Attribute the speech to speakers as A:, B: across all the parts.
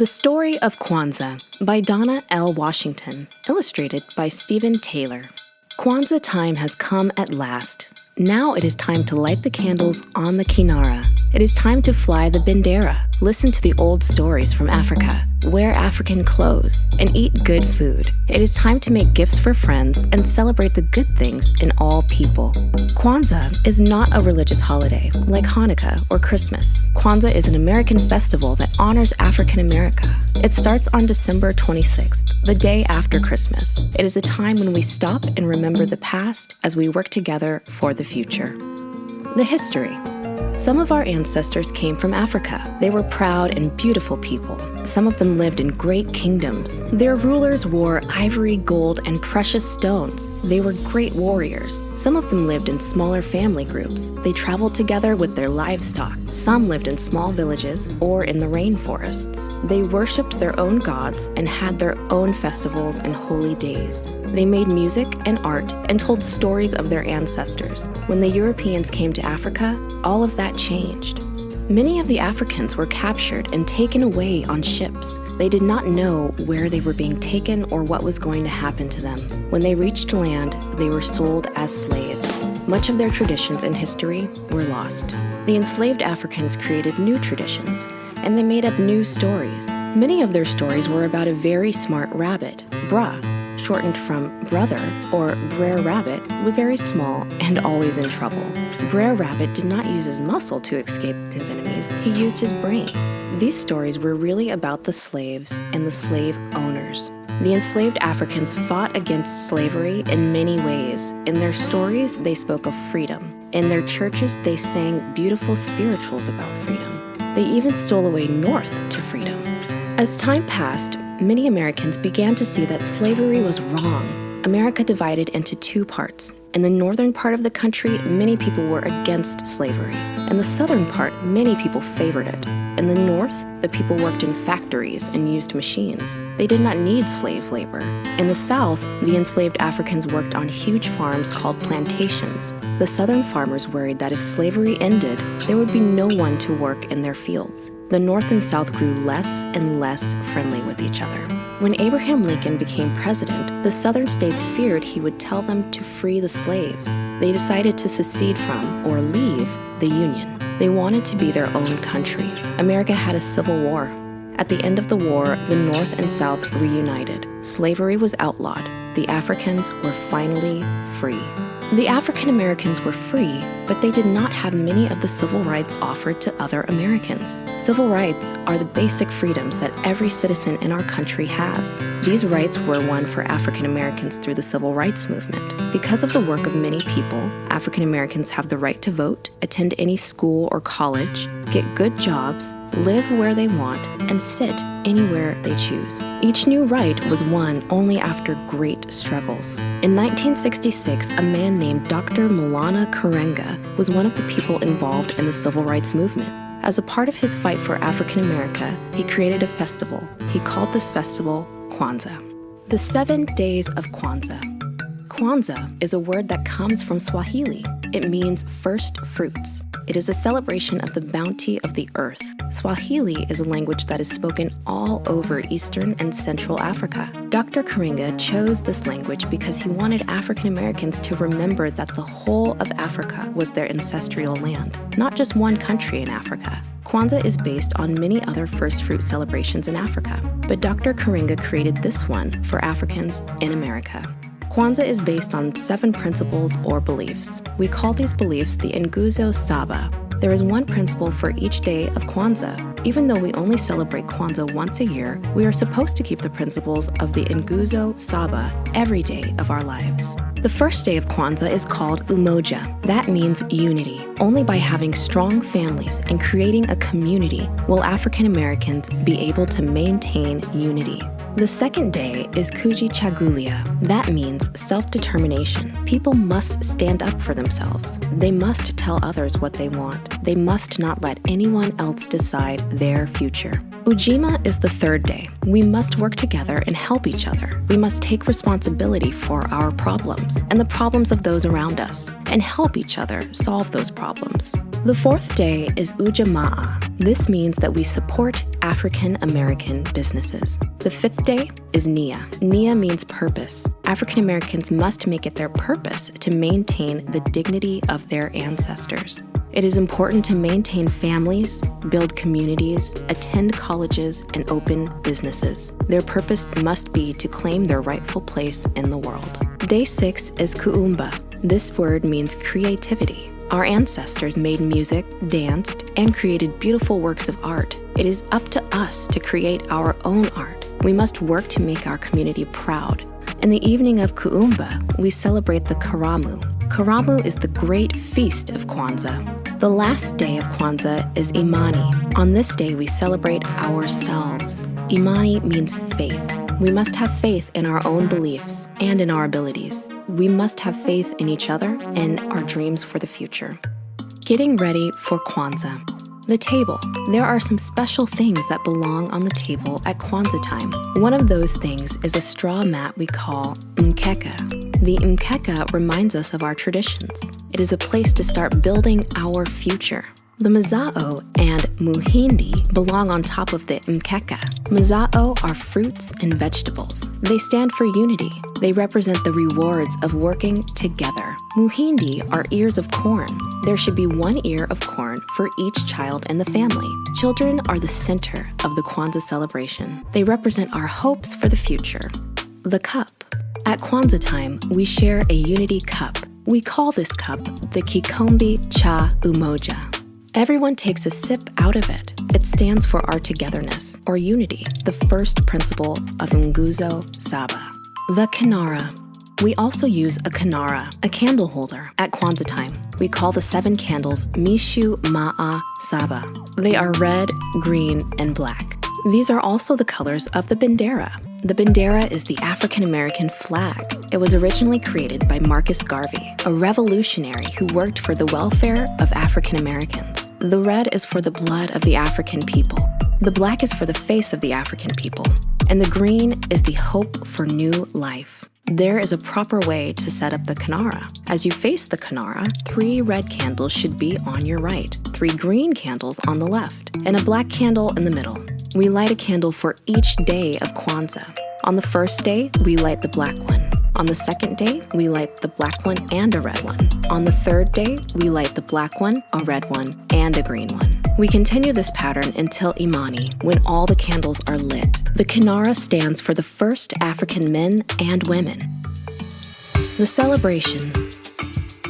A: The Story of Kwanzaa by Donna L. Washington, illustrated by Stephen Taylor. Kwanzaa time has come at last. Now it is time to light the candles on the Kinara. It is time to fly the Bendera, listen to the old stories from Africa, wear African clothes, and eat good food. It is time to make gifts for friends and celebrate the good things in all people. Kwanzaa is not a religious holiday like Hanukkah or Christmas. Kwanzaa is an American festival that honors African America. It starts on December 26th, the day after Christmas. It is a time when we stop and remember the past as we work together for the future. The history. Some of our ancestors came from Africa. They were proud and beautiful people. Some of them lived in great kingdoms. Their rulers wore ivory, gold, and precious stones. They were great warriors. Some of them lived in smaller family groups. They traveled together with their livestock. Some lived in small villages or in the rainforests. They worshipped their own gods and had their own festivals and holy days. They made music and art and told stories of their ancestors. When the Europeans came to Africa, all of that changed. Many of the Africans were captured and taken away on ships. They did not know where they were being taken or what was going to happen to them. When they reached land, they were sold as slaves. Much of their traditions and history were lost. The enslaved Africans created new traditions, and they made up new stories. Many of their stories were about a very smart rabbit, Bra, shortened from brother or Brer Rabbit, was very small and always in trouble. Brer Rabbit did not use his muscle to escape his enemies, he used his brain. These stories were really about the slaves and the slave owners. The enslaved Africans fought against slavery in many ways. In their stories, they spoke of freedom. In their churches, they sang beautiful spirituals about freedom. They even stole away north to freedom. As time passed, many Americans began to see that slavery was wrong. America divided into two parts. In the northern part of the country, many people were against slavery. In the southern part, many people favored it. In the north, the people worked in factories and used machines. They did not need slave labor. In the south, the enslaved Africans worked on huge farms called plantations. The southern farmers worried that if slavery ended, there would be no one to work in their fields. The North and South grew less and less friendly with each other. When Abraham Lincoln became president, the southern states feared he would tell them to free the slaves. They decided to secede from, or leave, the Union. They wanted to be their own country. America had a civil war. At the end of the war, the North and South reunited. Slavery was outlawed. The Africans were finally free. The African Americans were free, but they did not have many of the civil rights offered to other Americans. Civil rights are the basic freedoms that every citizen in our country has. These rights were won for African Americans through the Civil Rights Movement. Because of the work of many people, African Americans have the right to vote, attend any school or college, get good jobs, live where they want, and sit anywhere they choose. Each new right was won only after great struggles. In 1966, a man named Dr. Maulana Karenga was one of the people involved in the Civil Rights Movement. As a part of his fight for African America, he created a festival. He called this festival Kwanzaa. The 7 days of Kwanzaa. Kwanzaa is a word that comes from Swahili. It means first fruits. It is a celebration of the bounty of the earth. Swahili is a language that is spoken all over Eastern and Central Africa. Dr. Karenga chose this language because he wanted African Americans to remember that the whole of Africa was their ancestral land, not just one country in Africa. Kwanzaa is based on many other first fruit celebrations in Africa, but Dr. Karenga created this one for Africans in America. Kwanzaa is based on 7 principles or beliefs. We call these beliefs the Nguzo Saba. There is one principle for each day of Kwanzaa. Even though we only celebrate Kwanzaa once a year, we are supposed to keep the principles of the Nguzo Saba every day of our lives. The first day of Kwanzaa is called Umoja. That means unity. Only by having strong families and creating a community will African Americans be able to maintain unity. The second day is Kujichagulia. That means self-determination. People must stand up for themselves. They must tell others what they want. They must not let anyone else decide their future. Ujima is the third day. We must work together and help each other. We must take responsibility for our problems and the problems of those around us and help each other solve those problems. The fourth day is Ujamaa. This means that we support African American businesses. The 5th day is Nia. Nia means purpose. African Americans must make it their purpose to maintain the dignity of their ancestors. It is important to maintain families, build communities, attend colleges, and open businesses. Their purpose must be to claim their rightful place in the world. Day 6 is Kuumba. This word means creativity. Our ancestors made music, danced, and created beautiful works of art. It is up to us to create our own art. We must work to make our community proud. In the evening of Kuumba, we celebrate the Karamu. Karamu is the great feast of Kwanzaa. The last day of Kwanzaa is Imani. On this day, we celebrate ourselves. Imani means faith. We must have faith in our own beliefs and in our abilities. We must have faith in each other and our dreams for the future. Getting ready for Kwanzaa. The table. There are some special things that belong on the table at Kwanzaa time. One of those things is a straw mat we call mkeka. The mkeka reminds us of our traditions. It is a place to start building our future. The mazao and muhindi belong on top of the mkeka. Mazao are fruits and vegetables. They stand for unity. They represent the rewards of working together. Muhindi are ears of corn. There should be one ear of corn for each child in the family. Children are the center of the Kwanzaa celebration. They represent our hopes for the future. The cup. At Kwanzaa time, we share a unity cup. We call this cup the Kikombe Cha Umoja. Everyone takes a sip out of it. It stands for our togetherness, or unity, the first principle of Nguzo Saba. The Kinara. We also use a kinara, a candle holder, at Kwanzaa time. We call the 7 candles Mishu Ma'a Saba. They are red, green, and black. These are also the colors of the bendera. The bendera is the African American flag. It was originally created by Marcus Garvey, a revolutionary who worked for the welfare of African Americans. The red is for the blood of the African people. The black is for the face of the African people. And the green is the hope for new life. There is a proper way to set up the kinara. As you face the kinara, 3 red candles should be on your right, 3 green candles on the left, and a black candle in the middle. We light a candle for each day of Kwanzaa. On the first day, we light the black one. On the second day, we light the black one and a red one. On the third day, we light the black one, a red one, and a green one. We continue this pattern until Imani, when all the candles are lit. The kinara stands for the first African men and women. The celebration.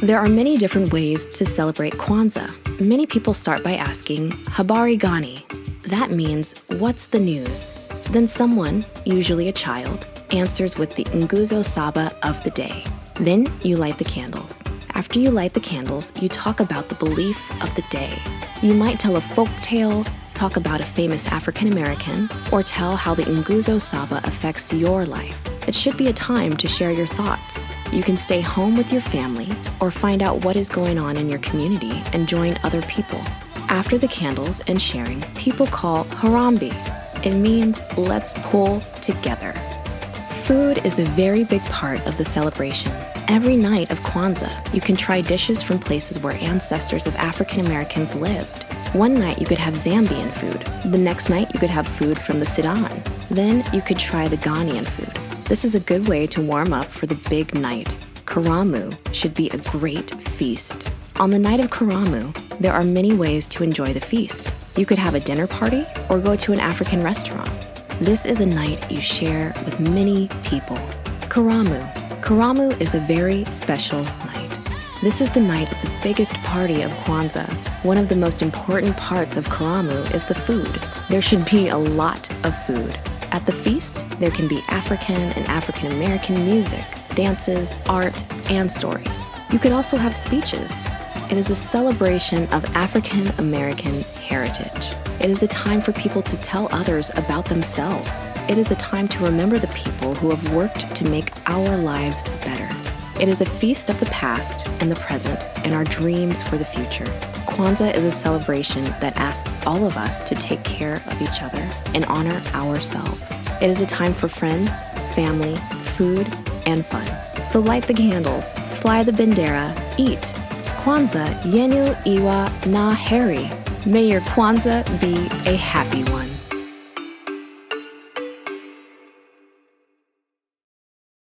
A: There are many different ways to celebrate Kwanzaa. Many people start by asking, Habari Gani? That means, what's the news? Then someone, usually a child, answers with the Nguzo Saba of the day. Then you light the candles. After you light the candles, you talk about the belief of the day. You might tell a folk tale, talk about a famous African American, or tell how the Nguzo Saba affects your life. It should be a time to share your thoughts. You can stay home with your family or find out what is going on in your community and join other people. After the candles and sharing, people call Harambe. It means let's pull together. Food is a very big part of the celebration. Every night of Kwanzaa, you can try dishes from places where ancestors of African Americans lived. One night you could have Zambian food. The next night you could have food from the Sudan. Then you could try the Ghanaian food. This is a good way to warm up for the big night. Karamu should be a great feast. On the night of Karamu, there are many ways to enjoy the feast. You could have a dinner party or go to an African restaurant. This is a night you share with many people. Karamu. Karamu is a very special night. This is the night of the biggest party of Kwanzaa. One of the most important parts of Karamu is the food. There should be a lot of food. At the feast, there can be African and African American music, dances, art, and stories. You could also have speeches. It is a celebration of African American heritage. It is a time for people to tell others about themselves. It is a time to remember the people who have worked to make our lives better. It is a feast of the past and the present and our dreams for the future. Kwanzaa is a celebration that asks all of us to take care of each other and honor ourselves. It is a time for friends, family, food, and fun. So light the candles, fly the bendera, eat. Kwanzaa yenu iwa na heri. May your Kwanzaa be a happy one.